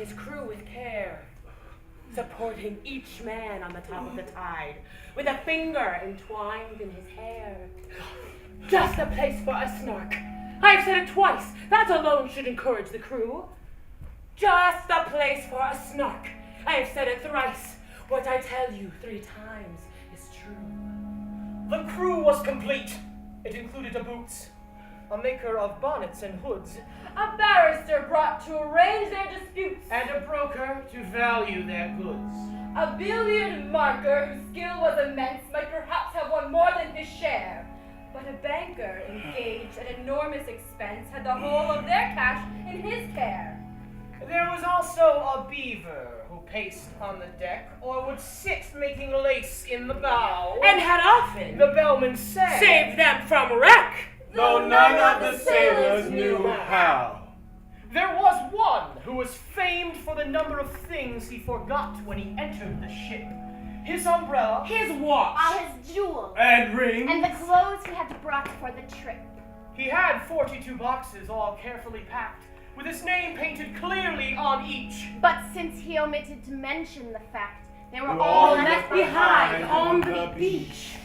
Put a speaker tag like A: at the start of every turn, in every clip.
A: his crew with care, supporting each man on the top of the tide, with a finger entwined in his hair. Just a place for a Snark. I've said it twice. That alone should encourage the crew. Just a place for a Snark. I have said it thrice. What I tell you 3 times is true.
B: The crew was complete. It included a boots, a maker of bonnets and hoods,
A: a barrister brought to arrange their disputes,
B: and a broker to value their goods.
C: A billiard marker whose skill was immense might perhaps have won more than his share. But a banker engaged at enormous expense had the whole of their cash in his care.
B: There was also a beaver who paced on the deck, or would sit making lace in the bow,
A: and had often,
B: the bellman said,
A: saved them from wreck,
D: though none of the sailors knew how.
B: There was one who was famed for the number of things he forgot when he entered the ship. His umbrella,
A: his watch,
E: all his jewels,
D: and rings,
E: and the clothes he had brought for the trip.
B: He had 42 boxes, all carefully packed, with his name painted clearly on each.
E: But since he omitted to mention the fact, they were
A: all left behind on the beach.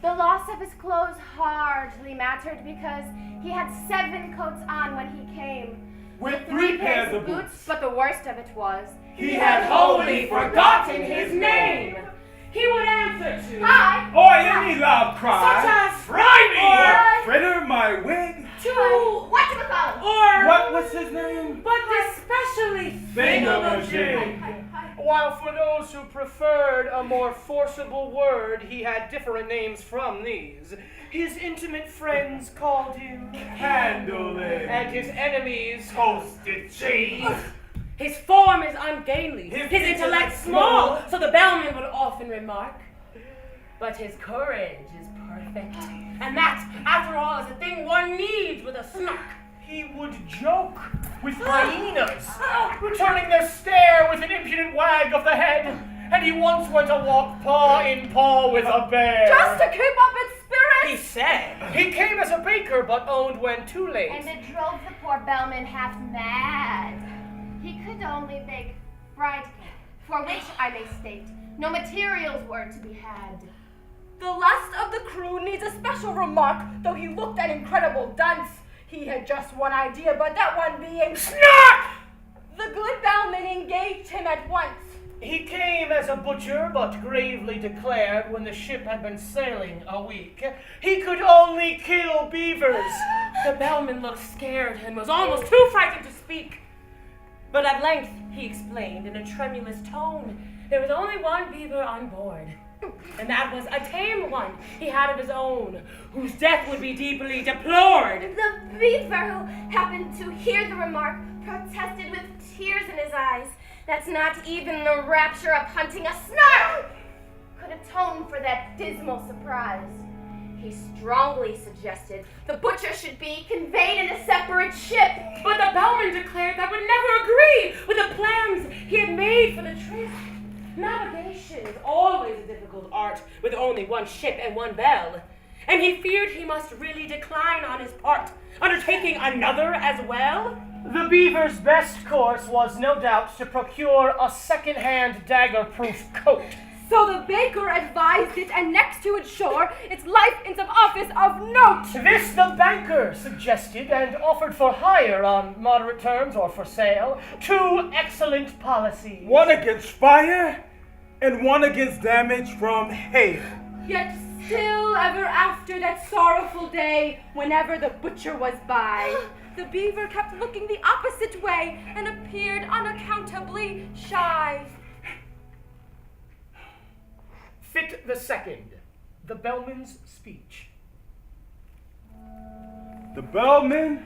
E: The loss of his clothes hardly mattered because he had 7 coats on when he came,
D: with 3 pairs of boots.
E: But the worst of it was,
A: he had wholly forgotten his name. He would answer to,
E: hi,
D: or any loud cry,
A: such as,
D: fry me,
A: or
D: fritter my wig,
A: to,
E: whatchamacallit,
A: or,
D: what was his name?
A: But especially
D: Thingamajig.
B: While for those who preferred a more forcible word, he had different names from these. His intimate friends called him
D: Candlelit,
B: and his enemies
D: toasted cheese.
A: His form is ungainly,
D: His
A: intellect small, so the bellman would often remark. But his courage is perfect, and that, after all, is a thing one needs with a Snark.
B: He would joke with hyenas, returning their stare with an impudent wag of the head, and he once went a walk paw in paw with a bear.
C: Just to keep up its spirits!
B: He said. He came as a baker, but owned when too late.
E: and it drove the poor bellman half mad. He could only bake fried cake, for which, I may state, no materials were to be had.
C: The last of the crew needs a special remark, though he looked an incredible dunce. He had just one idea, but that one being
B: Snark!
C: the good bellman engaged him at once.
B: He came as a butcher, but gravely declared when the ship had been sailing a week, he could only kill beavers.
A: The bellman looked scared and was almost too frightened to speak. But at length he explained in a tremulous tone there was only one beaver on board, and that was a tame one he had of his own, whose death would be deeply deplored.
E: The beaver, who happened to hear the remark, protested with tears in his eyes. That's not even the rapture of hunting a Snark could atone for that dismal surprise. He strongly suggested the butcher should be conveyed in a separate ship.
A: But the bellman declared that would never agree with the plans he had made for the trip. Navigation is always a difficult art with only one ship and one bell, and he feared he must really decline on his part, undertaking another as well.
B: The beaver's best course was, no doubt, to procure a second-hand dagger-proof coat.
C: So the baker advised it, and next to its shore, its life in some office of note.
B: This the banker suggested and offered for hire on moderate terms or for sale. 2 excellent policies.
D: One against fire, and one against damage from hail.
C: Yet still ever after that sorrowful day, whenever the butcher was by, the beaver kept looking the opposite way and appeared unaccountably shy.
B: Fit the second, the bellman's speech.
D: The bellman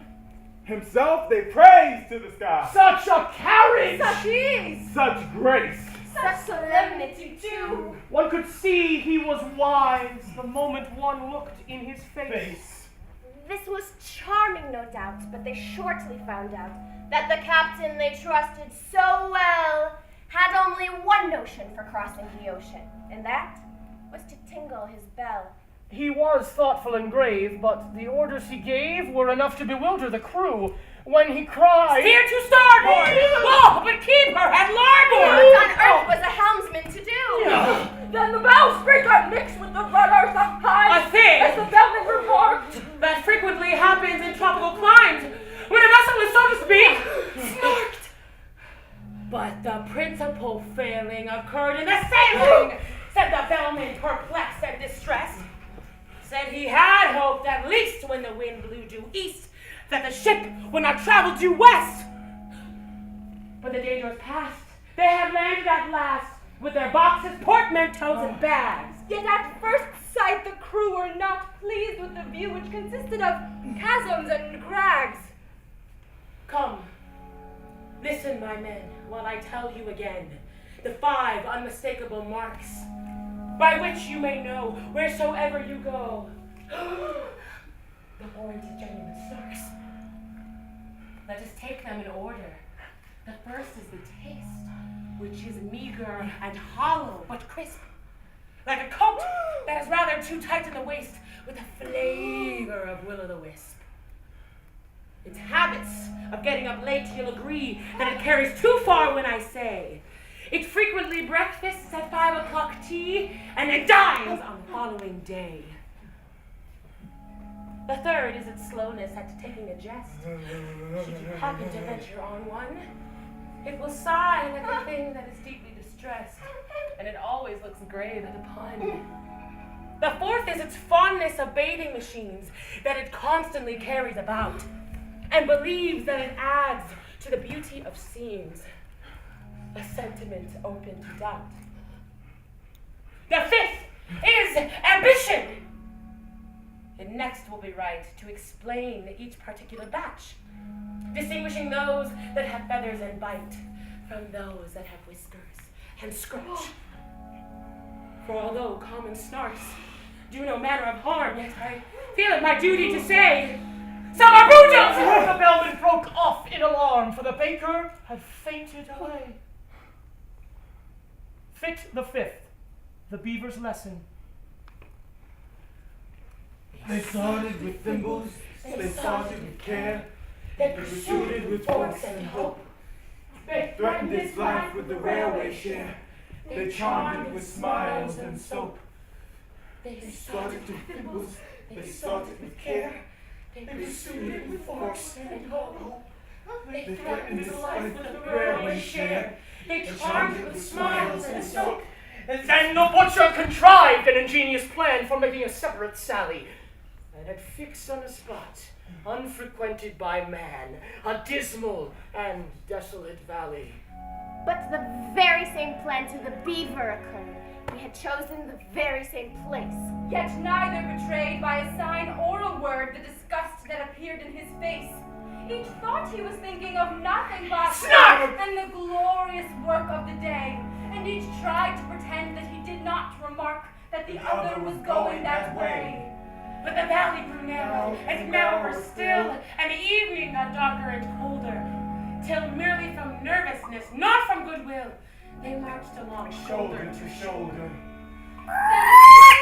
D: himself they praise to the sky.
B: Such a carriage!
C: Such ease!
D: Such grace!
C: Such solemnity, too!
B: One could see he was wise the moment one looked in his face.
E: This was charming, no doubt, but they shortly found out that the captain they trusted so well had only one notion for crossing the ocean, and that was to tingle his bell.
B: He was thoughtful and grave, but the orders he gave were enough to bewilder the crew. when he cried,
A: "Steer to starboard! Oh, but keep her at larboard!"
E: What on earth was a helmsman to do?
C: Then the bowsprit got mixed with the rudders up high.
A: A thing
C: as the bellman remarked.
A: that frequently happens in tropical climes, when a vessel is, so to speak, snarked. But the principal failing occurred in the sailing, said the bellman, perplexed and distressed. Said he had hoped at least when the wind blew due east that the ship would not travel due west. But the danger was past. They had landed at last with their boxes, portmanteaus, and bags.
C: Yet at first sight the crew were not pleased with the view, which consisted of chasms and crags.
A: Come, listen, my men, while I tell you again the 5 unmistakable marks by which you may know wheresoever you go. The orange is genuine Snarks. Let us take them in order. The first is the taste, which is meager and hollow, but crisp, like a coat that is rather too tight in the waist, with a flavor of will-o'-the-wisp. Its habits of getting up late, you'll agree that it carries too far when I say it frequently breakfasts at 5 o'clock tea and it dines on the following day. The third is its slowness at taking a jest. Should you happen to venture on one, it will sigh like a thing that is deeply distressed, and it always looks grave at a pun. The fourth is its fondness of bathing machines that it constantly carries about, and believes that it adds to the beauty of scenes, a sentiment open to doubt. The fifth is ambition. And next will be right to explain each particular batch, distinguishing those that have feathers and bite from those that have whiskers and scratch. For although common snarks do no manner of harm, yet I feel it my duty to say, some are boojums!
B: The bellman broke off in alarm, for the baker had fainted away. Fit the 5th, the beaver's lesson.
D: They started with thimbles, they started with care,
A: They pursued it with force and hope.
D: they threatened its life with the railway share, they charmed it with smiles and soap.
A: They
D: Started with thimbles, they started with care, they pursued it with force and hope.
A: They threatened its life with a railway share. They charmed it with smiles and soap.
B: Then the butcher contrived an ingenious plan for making a separate sally, and had fixed on a spot, unfrequented by man, a dismal and desolate valley.
E: But the very same plan to the beaver occurred. We had chosen the very same place.
C: Yet neither betrayed by a sign or a word the disgust that appeared in his face. Each thought he was thinking of nothing but
B: Snark!
C: and the glorious work of the day, and each tried to pretend that he did not remark that the other was going that way.
A: But the valley grew narrow and narrower still, and the evening got darker and colder, till merely from nervousness, not from goodwill, they marched along shoulder to shoulder.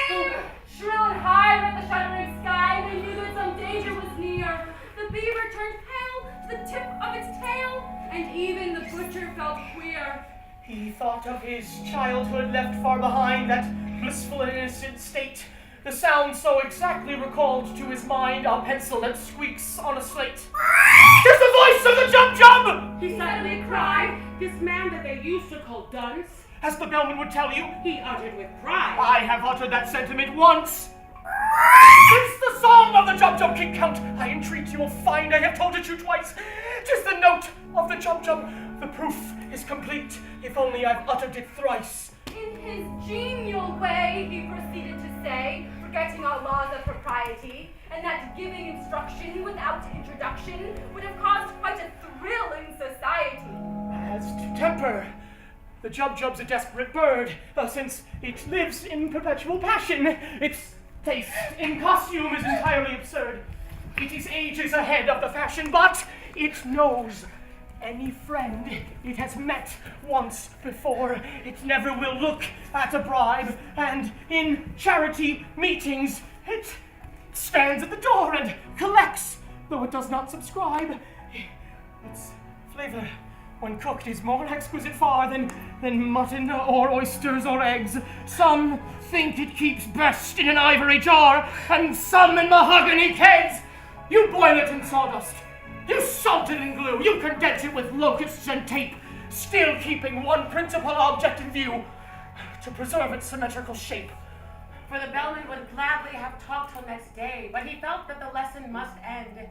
C: Then shrill and high at the shuddering sky, they knew that some danger was near. The beaver turned pale to the tip of its tail, and even the butcher felt queer.
B: He thought of his childhood left far behind, that blissful and innocent state. The sound so exactly recalled to his mind a pencil that squeaks on a slate. "'Tis the voice of the Jub-Jub!"
A: He suddenly cried, this man that they used to call dunce,
B: As the bellman would tell you,
A: he uttered with pride.
B: I have uttered that sentiment once. Since the song of the Jub-Jub King Count, I entreat you will find I have told it you twice. 'Tis the note of the Jub-Jub. The proof is complete, if only I've uttered it thrice.
C: In his genial way, he proceeded to say, forgetting all laws of propriety, and that giving instruction without introduction would have caused quite a thrill in society.
B: As to temper, the Jub-Jub's a desperate bird, since it lives in perpetual passion. Its taste in costume is entirely absurd. It is ages ahead of the fashion, but it knows any friend it has met once before. It never will look at a bribe, and in charity meetings, it stands at the door and collects, though it does not subscribe. Its flavor, when cooked, is more exquisite far than mutton or oysters or eggs. Some think it keeps best in an ivory jar, and some in mahogany kegs. You boil it in sawdust. You salt it in glue. You condense it with locusts and tape, still keeping one principal object in view, to preserve its symmetrical shape.
A: For the bellman would gladly have talked till next day, but he felt that the lesson must end,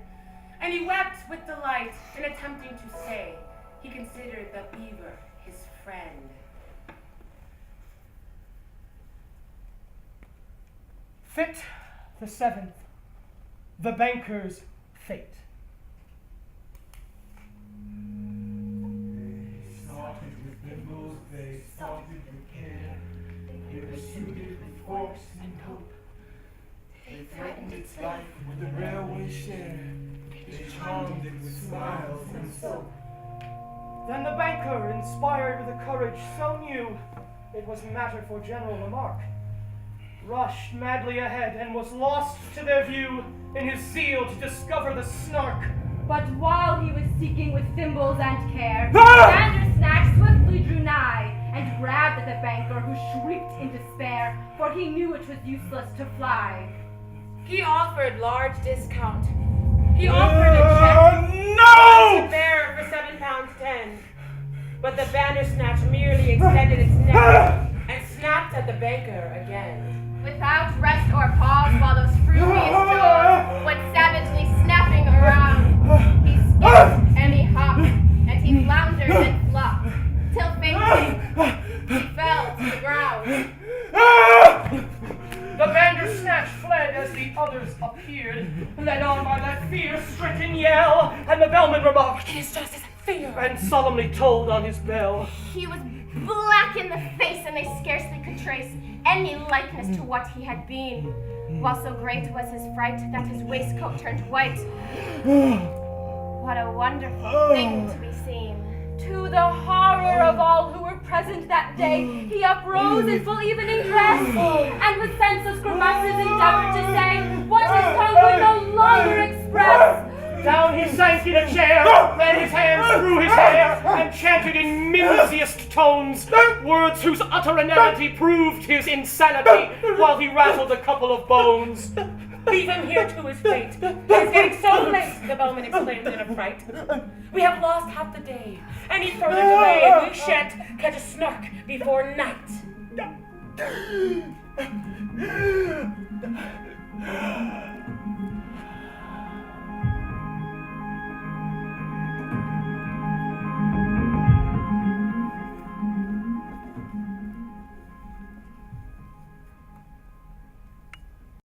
A: and he wept with delight in attempting to say he considered the beaver his friend.
B: Fit the 7th, the banker's fate.
D: They started with thimbles, they started with care. They pursued it with forks and hope. They threatened its life with the railway share. They charmed it with smiles and soap.
B: Then the banker, inspired with a courage so new it was matter for general remark, rushed madly ahead and was lost to their view in his zeal to discover the Snark.
C: But while he was seeking with thimbles and care, Bandersnatch swiftly drew nigh and grabbed at the banker, who shrieked in despair, for he knew it was useless to fly.
A: He offered large discount. He offered a check to bearer for £7.10. But the Bandersnatch merely extended its neck and snapped at the banker again.
E: Without rest or pause while those fruities jaws went savagely snapping around, he skipped and he hopped, and he floundered and flopped, till fainting, he fell to the ground.
B: The Bandersnatch fled as the others appeared, led on by that fear-stricken yell, and the bellman remarked,
A: It is justice and fear.
B: and solemnly tolled on his bell.
E: He was black in the face, and they scarcely could trace any likeness to what he had been, while so great was his fright that his waistcoat turned white. What a wonderful thing to be seen.
C: To the horror of all who were present that day, he uprose in full evening dress, and with senseless grimaces endeavored to say what his tongue could no longer express.
B: Down he sank in a chair, ran his hands through his hair, and chanted in mimsiest tones words whose utter inanity proved his insanity, while he rattled a couple of bones.
A: Leave him here to his fate. It is getting so late, the bellman exclaimed in a fright. We have lost half the day. Any further delay, and we shan't catch a Snark before night.